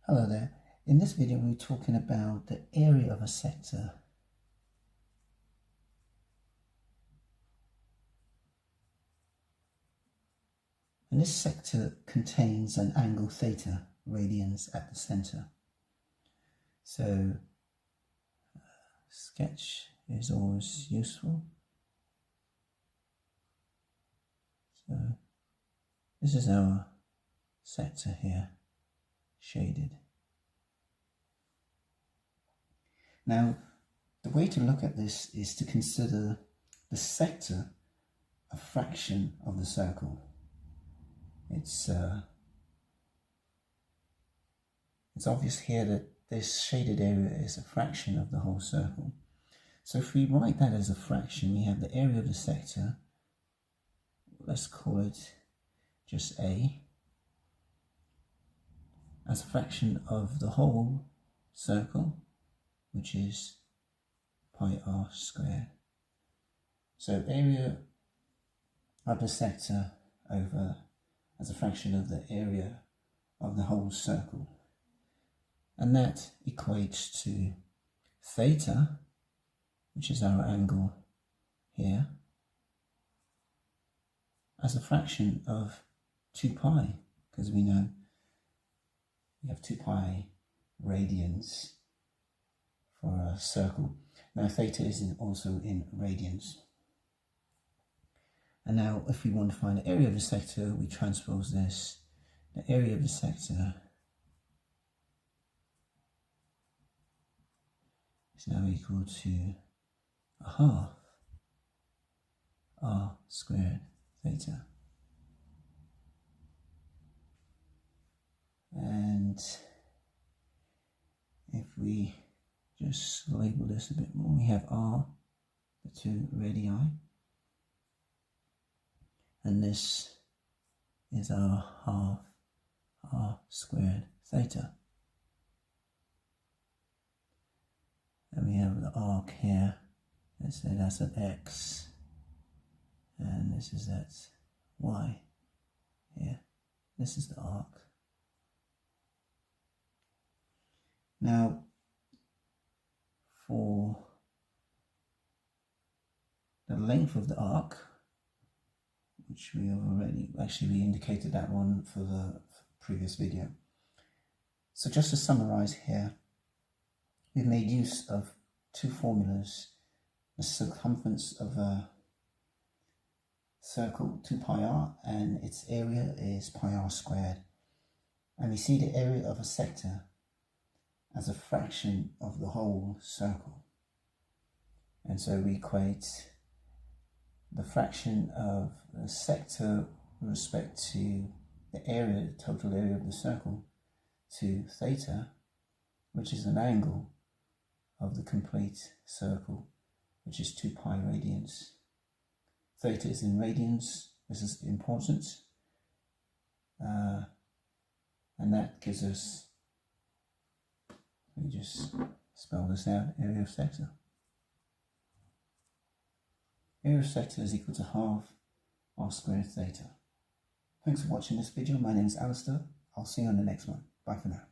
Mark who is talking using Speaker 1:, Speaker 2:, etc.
Speaker 1: Hello there. In this video we're talking about the area of a sector. And this sector contains an angle theta radians at the center. So sketch is always useful. So this is our sector here, shaded. Now, the way to look at this is to consider the sector a fraction of the circle. It's obvious here that this shaded area is a fraction of the whole circle. So if we write that as a fraction, we have the area of the sector, let's call it just A, as a fraction of the whole circle, which is pi r squared. So area of the sector over as a fraction of the area of the whole circle. And that equates to theta, which is our angle here, as a fraction of 2 pi, because we know we have 2 pi radians for a circle. Now theta is also in radians. And now if we want to find the area of the sector, we transpose this. The area of the sector is now equal to a half r squared theta. And if we just label this a bit more, we have r, the 2 radii, and this is our half r squared theta. And we have the arc here, let's say that's at x, and this is at y here. This is the arc. Now, for the length of the arc, which we have already, we indicated that one for the previous video. So just to summarize here, we've made use of two formulas. The circumference of a circle, 2 pi r, and its area is pi r squared. And we see the area of a sector as a fraction of the whole circle. And so we equate the fraction of the sector with respect to the area, the total area of the circle, to theta, which is an angle of the complete circle, which is 2 pi radians. Theta is in radians. This is important. And that gives us, we just spell this out, area of sector. Area of sector is equal to half r squared theta. Thanks for watching this video. My name is Alistair. I'll see you on the next one. Bye for now.